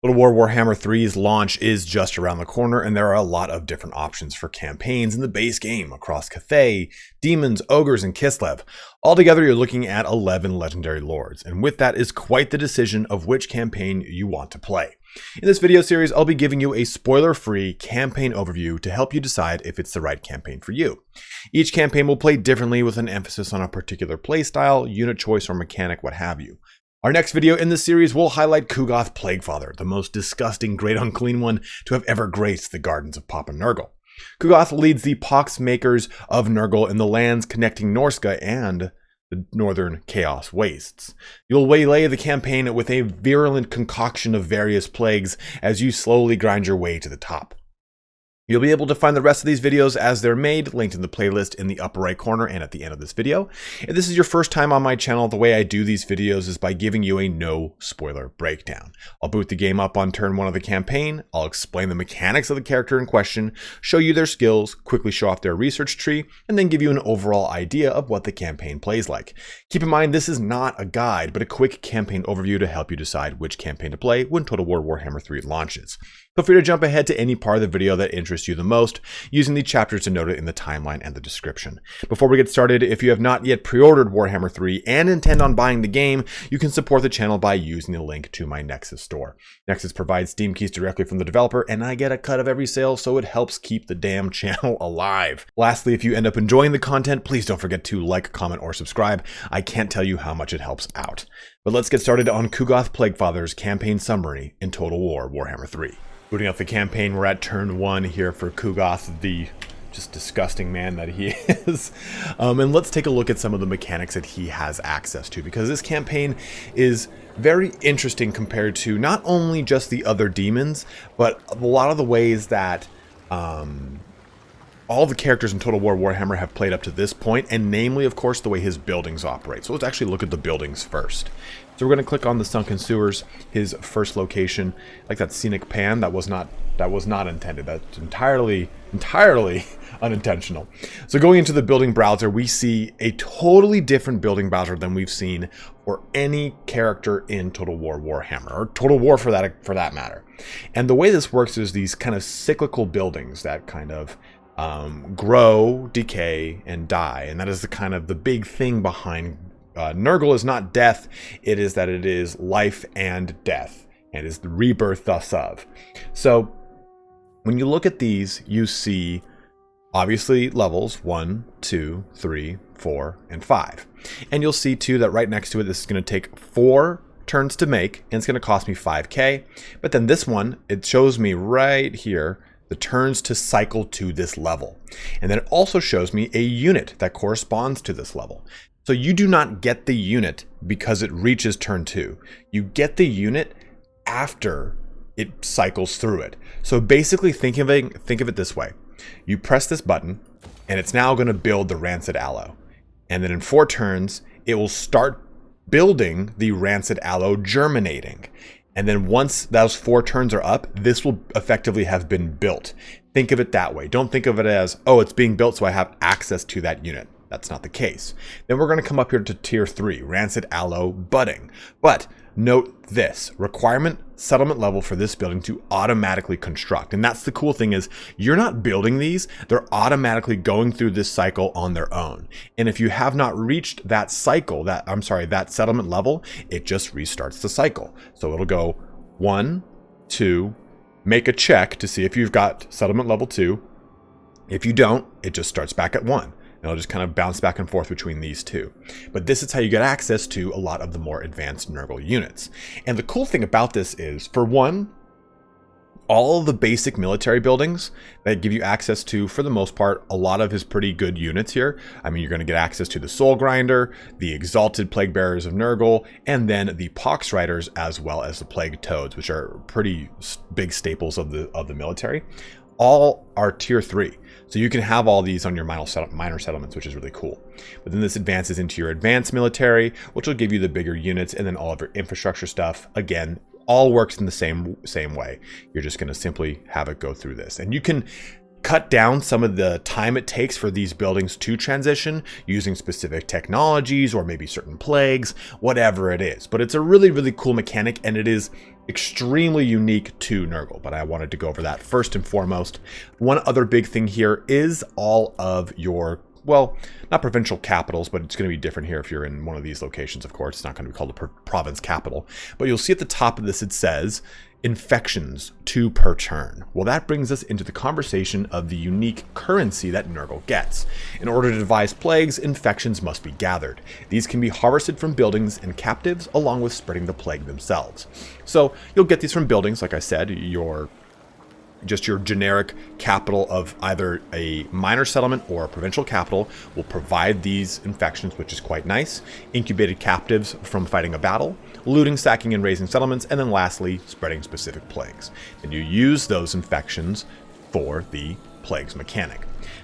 Total War Warhammer 3's launch is just around the corner, and there are a lot of different options for campaigns in the base game across Cathay, Demons, Ogres, and Kislev. Altogether, you're looking at 11 legendary lords, and with that is quite the decision of which campaign you want to play. In this video series, I'll be giving you a spoiler-free campaign overview to help you decide if it's the right campaign for you. Each campaign will play differently with an emphasis on a particular playstyle, unit choice, or mechanic, what have you. Our next video in this series will highlight Ku'gath Plaguefather, the most disgusting Great Unclean One to have ever graced the gardens of Papa Nurgle. Ku'gath leads the Poxmakers of Nurgle in the lands connecting Norsca and the northern Chaos Wastes. You'll waylay the campaign with a virulent concoction of various plagues as you slowly grind your way to the top. You'll be able to find the rest of these videos as they're made, linked in the playlist in the upper right corner and at the end of this video. If this is your first time on my channel, the way I do these videos is by giving you a no spoiler breakdown. I'll boot the game up on turn 1 of the campaign, I'll explain the mechanics of the character in question, show you their skills, quickly show off their research tree, and then give you an overall idea of what the campaign plays like. Keep in mind, this is not a guide, but a quick campaign overview to help you decide which campaign to play when Total War Warhammer 3 launches. Feel free to jump ahead to any part of the video that interests you the most, using the chapters denoted in the timeline and the description. Before we get started, if you have not yet pre-ordered Warhammer 3 and intend on buying the game, you can support the channel by using the link to my Nexus Store. Nexus provides Steam keys directly from the developer, and I get a cut of every sale, so it helps keep the damn channel alive. Lastly, if you end up enjoying the content, please don't forget to like, comment, or subscribe. I can't tell you how much it helps out. But let's get started on Ku'gath Plaguefather's campaign summary in Total War Warhammer 3. Booting up the campaign, we're at turn 1 here for Ku'gath, the just disgusting man that he is. And let's take a look at some of the mechanics that he has access to, because this campaign is very interesting compared to not only just the other demons, but a lot of the ways that all the characters in Total War Warhammer have played up to this point, and namely, of course, the way his buildings operate. So let's actually look at the buildings first. So we're going to click on the Sunken Sewers, his first location, like that scenic pan. That was not intended. That's entirely unintentional. So going into the building browser, we see a totally different building browser than we've seen for any character in Total War Warhammer, or Total War for that matter. And the way this works is these kind of cyclical buildings that kind of grow, decay, and die, and that is the kind of the big thing behind Nurgle is not death, it is that it is life and death, and is the rebirth thus of. So when you look at these, you see obviously levels 1, 2, 3, 4, and 5. And you'll see too that right next to it, this is going to take 4 turns to make, and it's going to cost me 5k. But then this one, it shows me right here the turns to cycle to this level. And then it also shows me a unit that corresponds to this level. So you do not get the unit because it reaches turn 2. You get the unit after it cycles through it. So basically think of it this way. You press this button and it's now going to build the Rancid Aloe. And then in 4 turns, it will start building the Rancid Aloe germinating. And then once those 4 turns are up, this will effectively have been built. Think of it that way. Don't think of it as, oh, it's being built so I have access to that unit. That's not the case. Then we're going to come up here to tier 3, Rancid Aloe budding. But note this, requirement settlement level for this building to automatically construct. And that's the cool thing, is you're not building these, they're automatically going through this cycle on their own. And if you have not reached that cycle, that settlement level, it just restarts the cycle. So it'll go 1, 2, make a check to see if you've got settlement level 2. If you don't, it just starts back at 1. And it'll just kind of bounce back and forth between these two. But this is how you get access to a lot of the more advanced Nurgle units. And the cool thing about this is, for one, all of the basic military buildings that give you access to, for the most part, a lot of his pretty good units here. I mean, you're going to get access to the Soul Grinder, the Exalted Plague Bearers of Nurgle, and then the Pox Riders, as well as the Plague Toads, which are pretty big staples of the military. All are tier 3. So you can have all these on your minor settlements, which is really cool. But then this advances into your advanced military, which will give you the bigger units, and then all of your infrastructure stuff. Again, all works in the same way. You're just going to simply have it go through this. And you can cut down some of the time it takes for these buildings to transition using specific technologies or maybe certain plagues, whatever it is. But it's a really, really cool mechanic, and it is extremely unique to Nurgle, but I wanted to go over that first and foremost. One other big thing here is all of your, well, not provincial capitals, but it's going to be different here if you're in one of these locations, of course. It's not going to be called a province capital. But you'll see at the top of this, it says infections 2 per turn. Well, that brings us into the conversation of the unique currency that Nurgle gets. In order to devise plagues, infections must be gathered. These can be harvested from buildings and captives, along with spreading the plague themselves. So you'll get these from buildings, like I said, your generic capital of either a minor settlement or a provincial capital will provide these infections, which is quite nice. Incubated captives from fighting a battle, looting, sacking, and raising settlements, and then lastly, spreading specific plagues. And you use those infections for the plagues mechanic.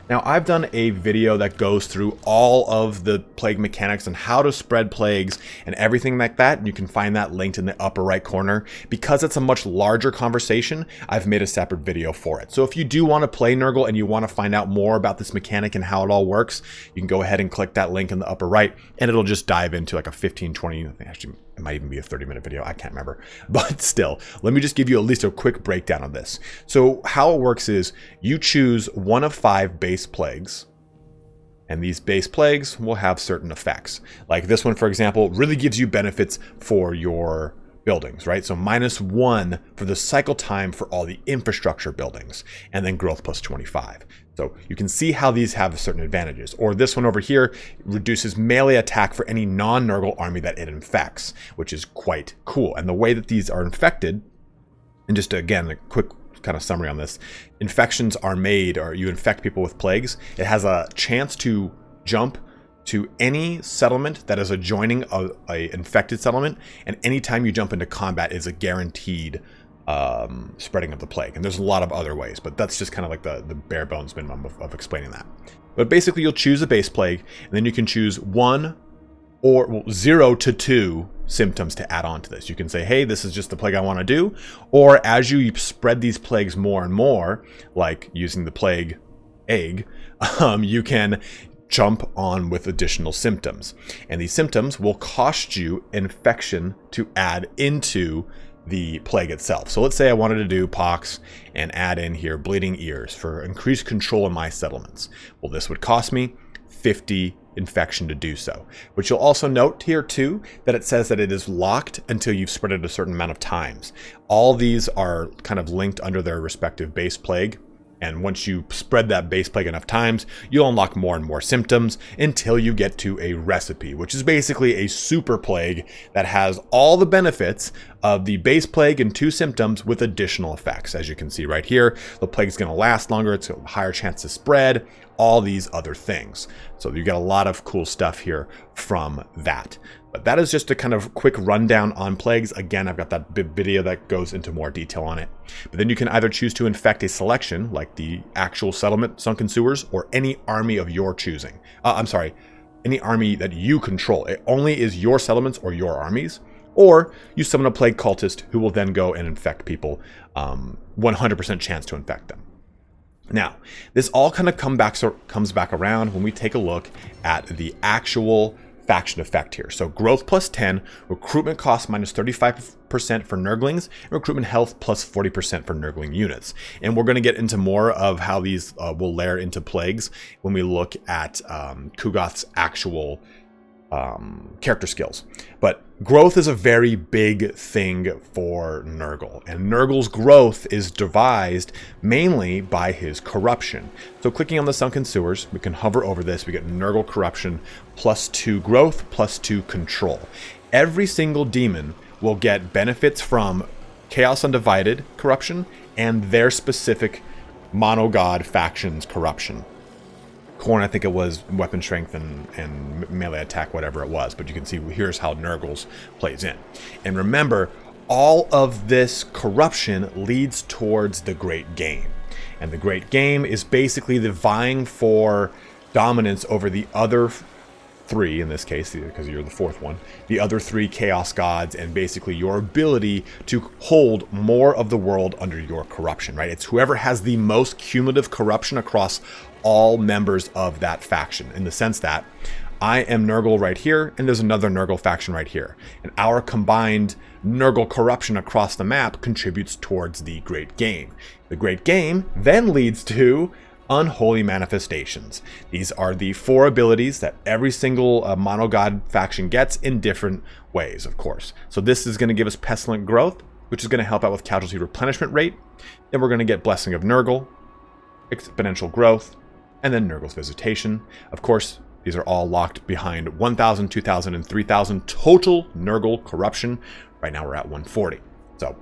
Now, I've done a video that goes through all of the plague mechanics and how to spread plagues and everything like that. You can find that linked in the upper right corner. Because it's a much larger conversation, I've made a separate video for it. So if you do want to play Nurgle and you want to find out more about this mechanic and how it all works, you can go ahead and click that link in the upper right, and it'll just dive into like a 15, 20, actually it might even be a 30-minute video, I can't remember. But still, let me just give you at least a quick breakdown of this. So how it works is you choose one of 5 base plagues, and these base plagues will have certain effects. Like this one, for example, really gives you benefits for your buildings, right? So -1 for the cycle time for all the infrastructure buildings, and then growth plus 25. So you can see how these have certain advantages. Or this one over here reduces melee attack for any non-Nurgle army that it infects, which is quite cool. And the way that these are infected, and just again, a quick kind of summary on this, infections are made, or you infect people with plagues, it has a chance to jump to any settlement that is adjoining a infected settlement, and anytime you jump into combat is a guaranteed spreading of the plague. And there's a lot of other ways, but that's just kind of like the bare bones minimum of explaining that. But basically you'll choose a base plague, and then you can choose 1 or 0 to 2 symptoms to add on to this. You can say, hey, this is just the plague I want to do. Or as you spread these plagues more and more, like using the plague egg, you can jump on with additional symptoms. And these symptoms will cost you infection to add into the plague itself. So let's say I wanted to do pox and add in here bleeding ears for increased control in my settlements. Well, this would cost me 50 infection to do so. But you'll also note here too that it says that it is locked until you've spread it a certain amount of times. All these are kind of linked under their respective base plague. And once you spread that base plague enough times, you'll unlock more and more symptoms until you get to a recipe, which is basically a super plague that has all the benefits of the base plague and 2 symptoms with additional effects. As you can see right here, the plague's going to last longer, it's a higher chance to spread, all these other things. So you get a lot of cool stuff here from that. But that is just a kind of quick rundown on plagues. Again, I've got that video that goes into more detail on it. But then you can either choose to infect a selection, like the actual settlement, sunken sewers, or any army of your choosing. Any army that you control. It only is your settlements or your armies. Or you summon a plague cultist who will then go and infect people, 100% chance to infect them. Now, this all kind of comes back around when we take a look at the actual faction effect here. So growth plus 10, recruitment cost minus 35% for Nurglings, and recruitment health plus 40% for Nurgling units. And we're going to get into more of how these will layer into plagues when we look at Ku'gath's actual character skills. But growth is a very big thing for Nurgle, and Nurgle's growth is devised mainly by his corruption. So clicking on the sunken sewers, we can hover over this, we get Nurgle corruption plus 2 growth plus 2 control. Every single demon will get benefits from Chaos Undivided corruption and their specific monogod factions corruption. Corn, I think it was weapon strength and melee attack, whatever it was. But you can see here's how Nurgle's plays in. And remember, all of this corruption leads towards the Great Game. And the Great Game is basically the vying for dominance over the other 3, in this case, because you're the 4th one, the other 3 chaos gods, and basically your ability to hold more of the world under your corruption, right? It's whoever has the most cumulative corruption across all members of that faction, in the sense that I am Nurgle right here, and there's another Nurgle faction right here. And our combined Nurgle corruption across the map contributes towards the Great Game. The Great Game then leads to Unholy Manifestations. These are the 4 abilities that every single monogod faction gets in different ways, of course. So this is going to give us Pestilent Growth, which is going to help out with Casualty Replenishment Rate. Then we're going to get Blessing of Nurgle, Exponential Growth, and then Nurgle's Visitation. Of course, these are all locked behind 1,000, 2,000, and 3,000 total Nurgle corruption. Right now we're at 140. So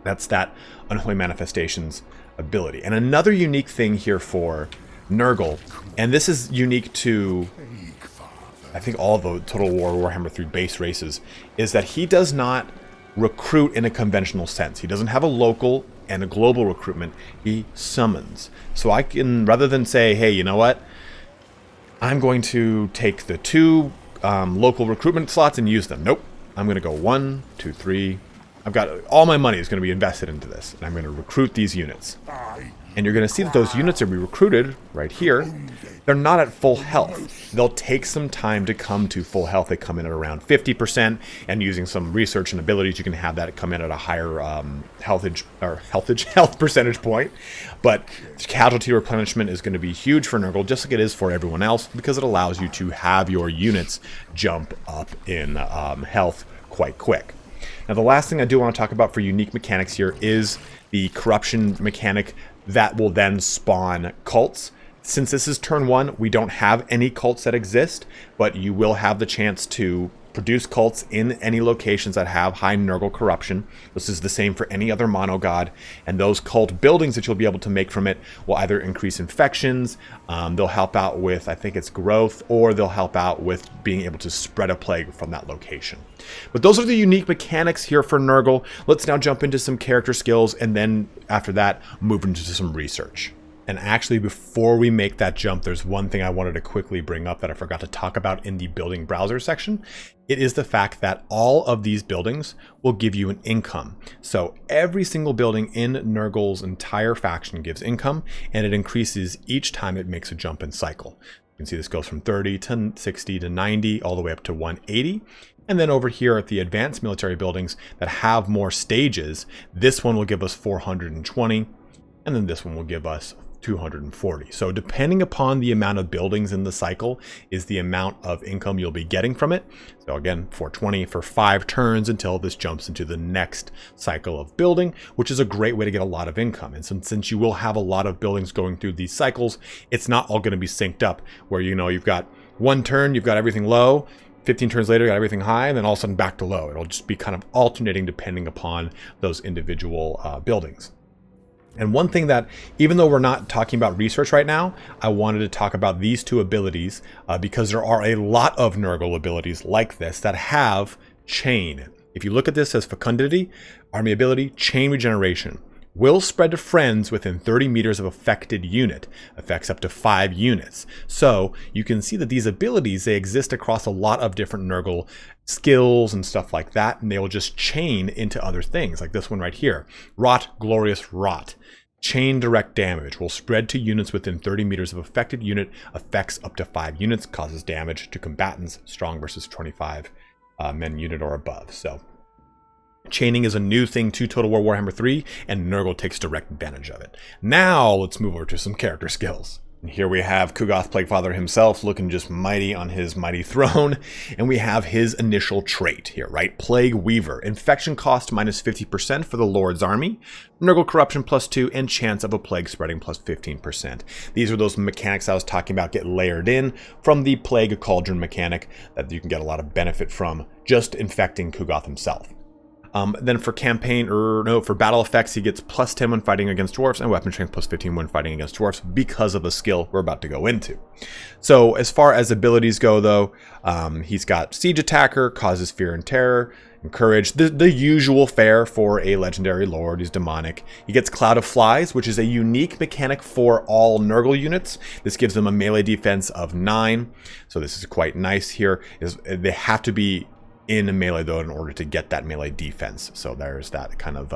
that's that Unholy Manifestations ability. And another unique thing here for Nurgle, and this is unique to, I think, all the Total War Warhammer 3 base races, is that he does not recruit in a conventional sense. He doesn't have a local and a global recruitment. He summons. So I can, rather than say, hey, you know what, I'm going to take the 2 local recruitment slots and use them. Nope. I'm going to go 1, 2, 3. I've got all my money is going to be invested into this, and I'm going to recruit these units. And you're going to see that those units that we recruited right here, they're not at full health. They'll take some time to come to full health. They come in at around 50%, and using some research and abilities, you can have that come in at a higher health percentage point. But casualty replenishment is going to be huge for Nurgle, just like it is for everyone else, because it allows you to have your units jump up in health quite quick. Now, the last thing I do want to talk about for unique mechanics here is the corruption mechanic that will then spawn cults. Since this is turn 1, we don't have any cults that exist, but you will have the chance to produce cults in any locations that have high Nurgle corruption. This is the same for any other monogod, and those cult buildings that you'll be able to make from it will either increase infections, they'll help out with, I think it's growth, or they'll help out with being able to spread a plague from that location. But those are the unique mechanics here for Nurgle. Let's now jump into some character skills, and then after that, move into some research. And actually, before we make that jump, there's one thing I wanted to quickly bring up that I forgot to talk about in the building browser section. It is the fact that all of these buildings will give you an income. So every single building in Nurgle's entire faction gives income, and it increases each time it makes a jump in cycle. You can see this goes from 30 to 60 to 90, all the way up to 180. And then over here at the advanced military buildings that have more stages, this one will give us 420, and then this one will give us 240. So depending upon the amount of buildings in the cycle is the amount of income you'll be getting from it. So again, 420 for 5 turns until this jumps into the next cycle of building, which is a great way to get a lot of income. And since you will have a lot of buildings going through these cycles, it's not all going to be synced up where, you know, you've got one turn, you've got everything low, 15 turns later, you got everything high, and then all of a sudden back to low. It'll just be kind of alternating depending upon those individual buildings. And one thing that, even though we're not talking about research right now, I wanted to talk about these 2 abilities because there are a lot of Nurgle abilities like this that have chain. If you look at this as fecundity, army ability, chain regeneration. Will spread to friends within 30 meters of affected unit. Affects up to 5 units. So you can see that these abilities, they exist across a lot of different Nurgle skills and stuff like that, and they will just chain into other things, like this one right here. Rot, Glorious Rot. Chain direct damage. Will spread to units within 30 meters of affected unit. Affects up to 5 units. Causes damage to combatants. Strong versus 25 men unit or above. So chaining is a new thing to Total War Warhammer 3, and Nurgle takes direct advantage of it. Now let's move over to some character skills. And here we have Ku'gath Plaguefather himself looking just mighty on his mighty throne, and we have his initial trait here, right? Plague Weaver. Infection cost minus 50% for the Lord's army, Nurgle corruption plus 2, and chance of a plague spreading plus 15%. These are those mechanics I was talking about get layered in from the Plague Cauldron mechanic that you can get a lot of benefit from just infecting Ku'gath himself. Then for for battle effects, he gets plus 10 when fighting against dwarves, and weapon strength plus 15 when fighting against dwarves because of a skill we're about to go into. So as far as abilities go, though, he's got Siege Attacker, causes fear and terror, Encourage, the usual fare for a legendary lord. He's demonic. He gets Cloud of Flies, which is a unique mechanic for all Nurgle units. This gives them a melee defense of 9. So this is quite nice here. They have to be in a melee though in order to get that melee defense. So there's that kind of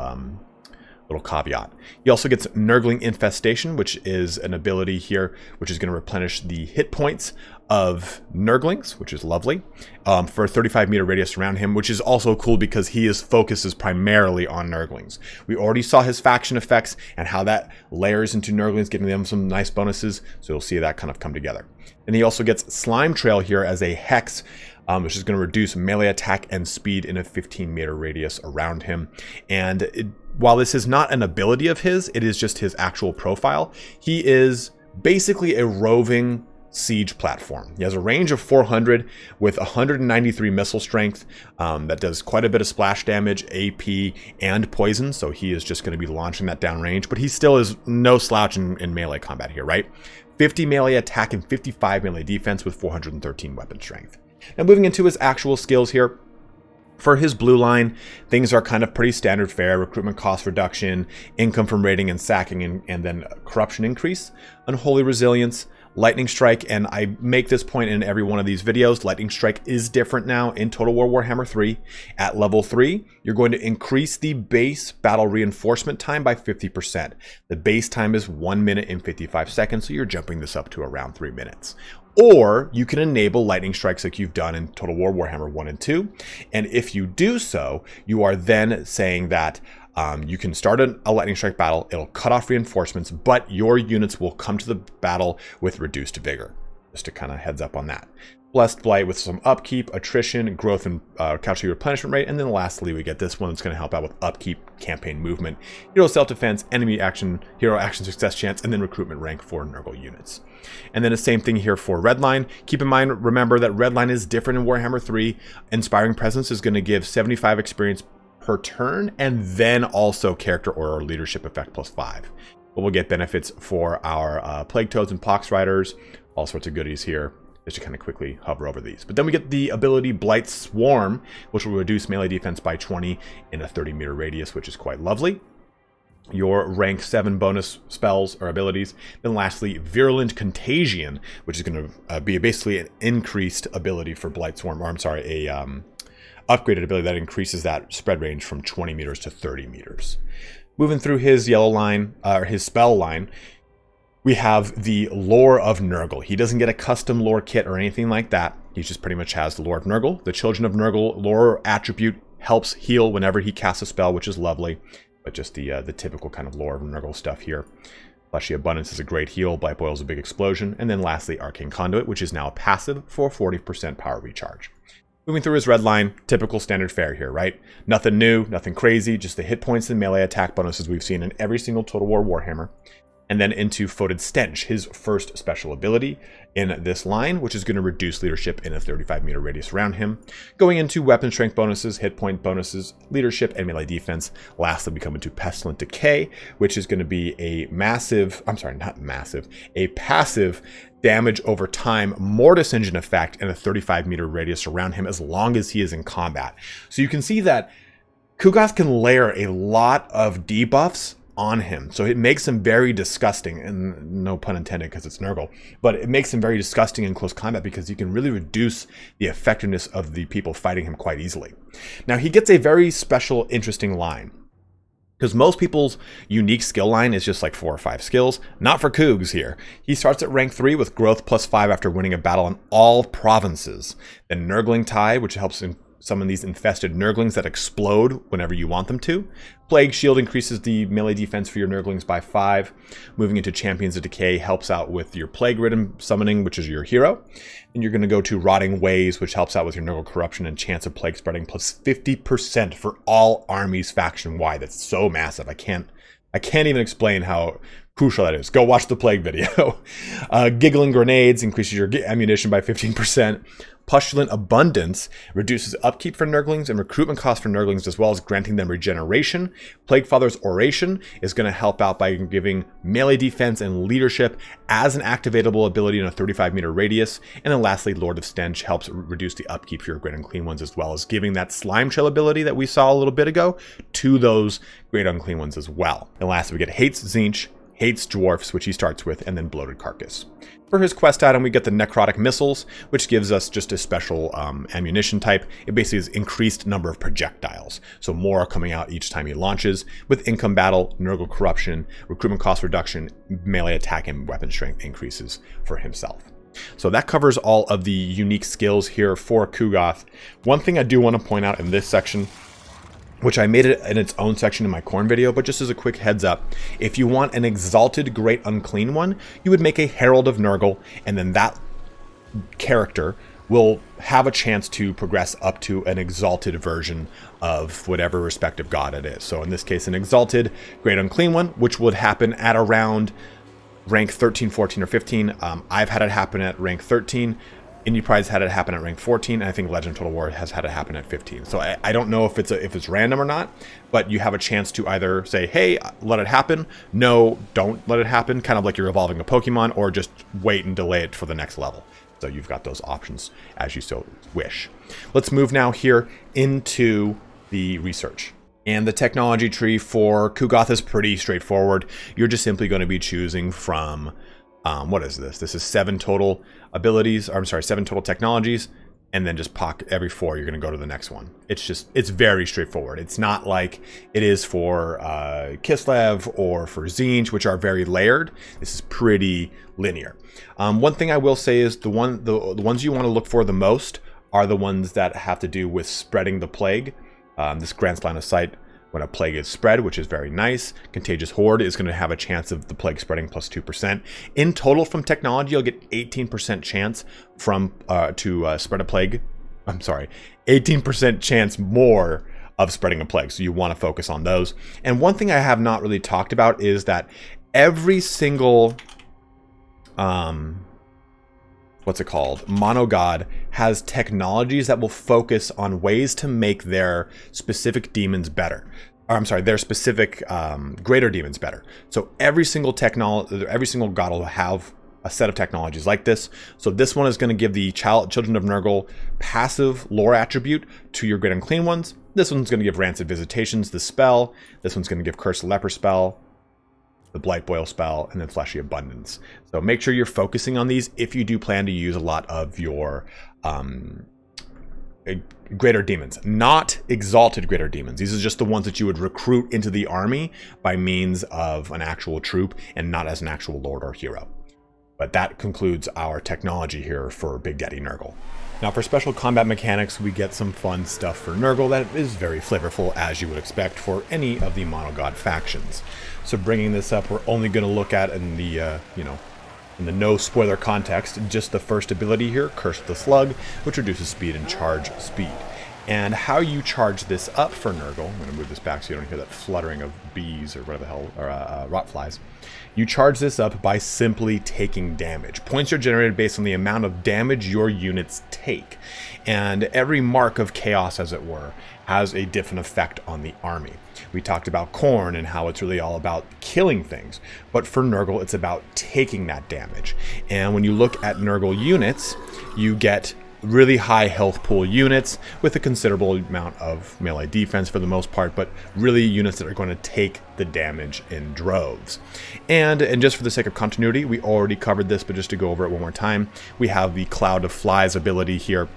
Little caveat. He also gets Nurgling Infestation, which is an ability here, which is going to replenish the hit points of Nurglings, which is lovely, for a 35-meter radius around him, which is also cool because his focus is primarily on Nurglings. We already saw his faction effects and how that layers into Nurglings, giving them some nice bonuses, so you'll see that kind of come together. And he also gets Slime Trail here as a Hex, which is going to reduce melee attack and speed in a 15-meter radius around him. And while this is not an ability of his, it is just his actual profile. He is basically a roving siege platform. He has a range of 400 with 193 missile strength that does quite a bit of splash damage, AP, and poison, so he is just going to be launching that downrange, but he still is no slouch in melee combat here, right? 50 melee attack and 55 melee defense with 413 weapon strength. Now moving into his actual skills here. For his blue line, things are kind of pretty standard fare: recruitment cost reduction, income from raiding and sacking, and then corruption increase, unholy resilience, lightning strike, and I make this point in every one of these videos, lightning strike is different now in Total War Warhammer 3. At level 3, you're going to increase the base battle reinforcement time by 50%. The base time is 1 minute and 55 seconds, so you're jumping this up to around 3 minutes. Or you can enable lightning strikes like you've done in Total War Warhammer 1 and 2. And if you do so, you are then saying that you can start a lightning strike battle, it'll cut off reinforcements, but your units will come to the battle with reduced vigor. Just to kind of heads up on that. Blessed Blight with some upkeep, attrition, growth, and casualty replenishment rate. And then lastly, we get this one that's going to help out with upkeep, campaign movement, hero self-defense, enemy action, hero action success chance, and then recruitment rank for Nurgle units. And then the same thing here for Redline. Keep in mind, remember that Redline is different in Warhammer 3. Inspiring Presence is going to give 75 experience per turn, and then also character or leadership effect +5. But we'll get benefits for our Plague Toads and Pox Riders, all sorts of goodies here. Just to kind of quickly hover over these. But then we get the ability Blight Swarm, which will reduce melee defense by 20 in a 30-meter radius, which is quite lovely. Your rank 7 bonus spells or abilities. Then lastly, Virulent Contagion, which is going to be basically an increased ability for Blight Swarm, or I'm sorry, a upgraded ability that increases that spread range from 20 meters to 30 meters. Moving through his yellow line, or his spell line, we have the Lore of Nurgle. He doesn't get a custom lore kit or anything like that. He just pretty much has the Lore of Nurgle. The Children of Nurgle lore attribute helps heal whenever he casts a spell, which is lovely. But just the typical kind of Lore of Nurgle stuff here. Fleshy Abundance is a great heal. Blight Boil is a big explosion. And then lastly, Arcane Conduit, which is now a passive for 40% power recharge. Moving through his red line, typical standard fare here, right? Nothing new, nothing crazy, just the hit points and melee attack bonuses we've seen in every single Total War Warhammer. And then into Foetid Stench, his first special ability in this line, which is going to reduce leadership in a 35-meter radius around him. Going into weapon strength bonuses, hit point bonuses, leadership, and melee defense. Lastly, we come into Pestilent Decay, which is going to be a passive damage over time Mortis Engine effect in a 35-meter radius around him as long as he is in combat. So you can see that Ku'gath can layer a lot of debuffs on him, so it makes him very disgusting, and no pun intended because it's Nurgle, but it makes him very disgusting in close combat because you can really reduce the effectiveness of the people fighting him quite easily. Now he gets a very special, interesting line, because most people's unique skill line is just like 4 or 5 skills. Not for Cougs here. He starts at rank 3 with growth +5 after winning a battle in all provinces. Then Nurgling Tide, which helps summon these infested Nurglings that explode whenever you want them to. Plague Shield increases the melee defense for your Nurglings by 5. Moving into Champions of Decay helps out with your Plague-ridden summoning, which is your hero. And you're going to go to Rotting Ways, which helps out with your Nurgle corruption and chance of plague spreading, +50% for all armies faction-wide. That's so massive. I can't even explain how crucial that is. Go watch the Plague video. Giggling Grenades increases your ammunition by 15%. Pustulant Abundance reduces upkeep for Nurglings and recruitment costs for Nurglings, as well as granting them regeneration. Plaguefather's Oration is going to help out by giving melee defense and leadership as an activatable ability in a 35-meter radius. And then lastly, Lord of Stench helps reduce the upkeep for your Great Unclean Ones, as well as giving that Slime Trail ability that we saw a little bit ago to those Great Unclean Ones as well. And lastly, we get Hates Tzeentch, hates dwarfs, which he starts with, and then bloated carcass. For his quest item, we get the necrotic missiles, which gives us just a special ammunition type. It basically is increased number of projectiles, so more are coming out each time he launches. With income battle, Nurgle corruption, recruitment cost reduction, melee attack, and weapon strength increases for himself. So that covers all of the unique skills here for Ku'gath. One thing I do want to point out in this section, which I made it in its own section in my Khorne video, but just as a quick heads up, if you want an exalted Great Unclean One, you would make a Herald of Nurgle, and then that character will have a chance to progress up to an exalted version of whatever respective god it is. So in this case, an exalted Great Unclean One, which would happen at around rank 13, 14, or 15. I've had it happen at rank 13. Indie Prize had it happen at rank 14, and I think Legend Total War has had it happen at 15. So I don't know if it's random or not, but you have a chance to either say, hey, let it happen, no, don't let it happen, kind of like you're evolving a Pokemon, or just wait and delay it for the next level. So you've got those options as you so wish. Let's move now here into the research. And the technology tree for Ku'gath is pretty straightforward. You're just simply going to be choosing from, what is this? This is 7 total abilities, or I'm sorry, 7 total technologies, and then just every 4, you're going to go to the next one. It's very straightforward. It's not like it is for Kislev or for Tzeentch, which are very layered. This is pretty linear. One thing I will say is the ones you want to look for the most are the ones that have to do with spreading the plague. This grants line of sight when a plague is spread, which is very nice. Contagious Horde is going to have a chance of the plague spreading plus 2%. In total from technology, you'll get 18% chance from to spread a plague. I'm sorry, 18% chance more of spreading a plague. So you want to focus on those. And one thing I have not really talked about is that every single mono god has technologies that will focus on ways to make their specific demons better. Or, I'm sorry, their specific greater demons better. So every single god will have a set of technologies like this. So this one is going to give the Children of Nurgle passive lore attribute to your Great Unclean Ones. This one's going to give Rancid Visitations, the spell. This one's going to give Cursed Leper spell, the Blight Boil spell, and then Fleshy Abundance. So make sure you're focusing on these if you do plan to use a lot of your greater demons, not exalted greater demons. These are just the ones that you would recruit into the army by means of an actual troop and not as an actual lord or hero. But that concludes our technology here for Big Daddy Nurgle. Now for special combat mechanics, we get some fun stuff for Nurgle that is very flavorful, as you would expect for any of the monogod factions. So bringing this up, we're only going to look at in the, in the no spoiler context, just the first ability here, Curse the Slug, which reduces speed and charge speed. And how you charge this up for Nurgle, I'm going to move this back so you don't hear that fluttering of bees or whatever the hell, or rot flies. You charge this up by simply taking damage. Points are generated based on the amount of damage your units take. And every mark of chaos, as it were, has a different effect on the army. We talked about Khorne and how it's really all about killing things. But for Nurgle, it's about taking that damage. And when you look at Nurgle units, you get really high health pool units with a considerable amount of melee defense for the most part, but really units that are going to take the damage in droves. And just for the sake of continuity, we already covered this, but just to go over it one more time, we have the Cloud of Flies ability here.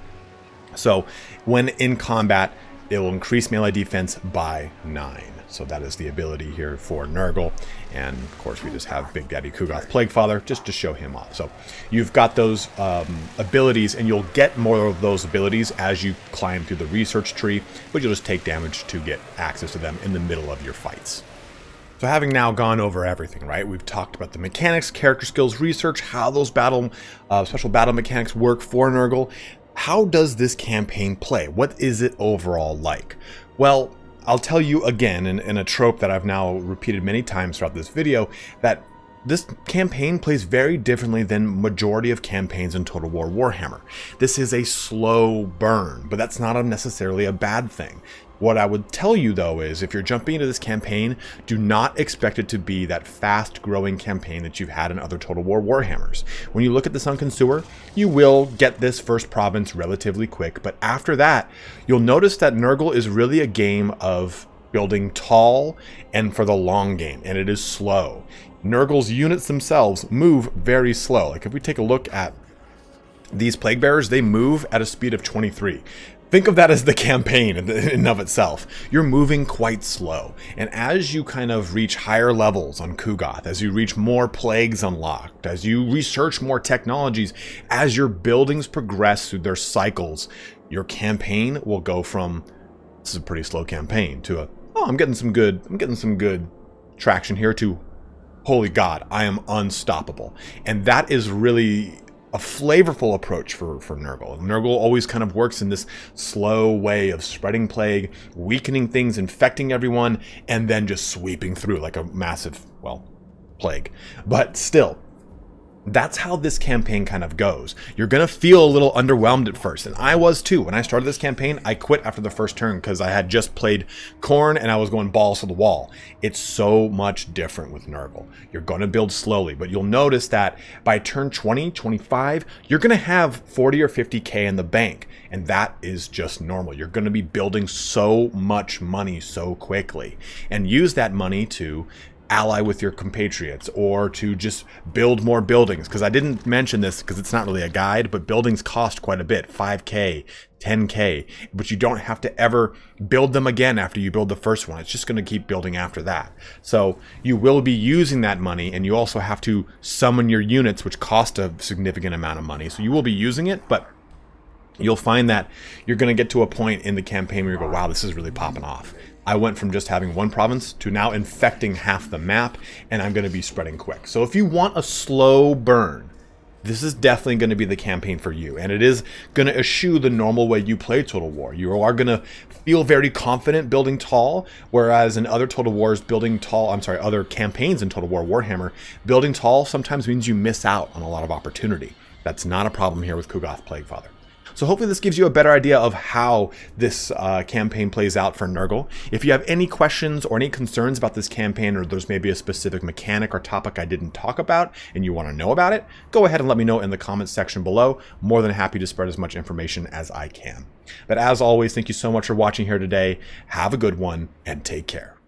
So when in combat, it will increase melee defense by 9. So that is the ability here for Nurgle. And of course, we just have Big Daddy Ku'gath Plaguefather just to show him off. So you've got those abilities, and you'll get more of those abilities as you climb through the research tree, but you'll just take damage to get access to them in the middle of your fights. So having now gone over everything, right? We've talked about the mechanics, character skills, research, how those special battle mechanics work for Nurgle. How does this campaign play? What is it overall like? Well, I'll tell you again, in a trope that I've now repeated many times throughout this video, that this campaign plays very differently than majority of campaigns in Total War Warhammer. This is a slow burn, but that's not necessarily a bad thing. What I would tell you though is, if you're jumping into this campaign, do not expect it to be that fast growing campaign that you've had in other Total War Warhammers. When you look at the Sunken Sewer, you will get this first province relatively quick, but after that, you'll notice that Nurgle is really a game of building tall and for the long game, and it is slow. Nurgle's units themselves move very slow. Like if we take a look at these Plague Bearers, they move at a speed of 23. Think of that as the campaign in and of itself. You're moving quite slow. And as you kind of reach higher levels on Ku'gath, as you reach more plagues unlocked, as you research more technologies, as your buildings progress through their cycles, your campaign will go from, this is a pretty slow campaign, to a, oh, I'm getting some good traction here, to, holy God, I am unstoppable. And that is really a flavorful approach for Nurgle. Nurgle always kind of works in this slow way of spreading plague, weakening things, infecting everyone, and then just sweeping through like a massive, well, plague. But still, that's how this campaign kind of goes. You're going to feel a little underwhelmed at first, and I was too. When I started this campaign, I quit after the first turn because I had just played Khorne and I was going balls to the wall. It's so much different with Nurgle. You're going to build slowly, but you'll notice that by turn 20, 25, you're going to have 40 or 50k in the bank, and that is just normal. You're going to be building so much money so quickly, and use that money to ally with your compatriots or to just build more buildings. Because I didn't mention this because it's not really a guide, but buildings cost quite a bit, 5k, 10k, but you don't have to ever build them again after you build the first one. It's just going to keep building after that. So you will be using that money, and you also have to summon your units, which cost a significant amount of money. So you will be using it, but you'll find that you're going to get to a point in the campaign where you go, wow, this is really popping off. I went from just having one province to now infecting half the map, and I'm going to be spreading quick. So if you want a slow burn, this is definitely going to be the campaign for you. And it is going to eschew the normal way you play Total War. You are going to feel very confident building tall, whereas in other Total Wars, other campaigns in Total War Warhammer, building tall sometimes means you miss out on a lot of opportunity. That's not a problem here with Ku'gath Plaguefather. So hopefully this gives you a better idea of how this campaign plays out for Nurgle. If you have any questions or any concerns about this campaign, or there's maybe a specific mechanic or topic I didn't talk about and you want to know about it, go ahead and let me know in the comments section below. More than happy to spread as much information as I can. But as always, thank you so much for watching here today. Have a good one and take care.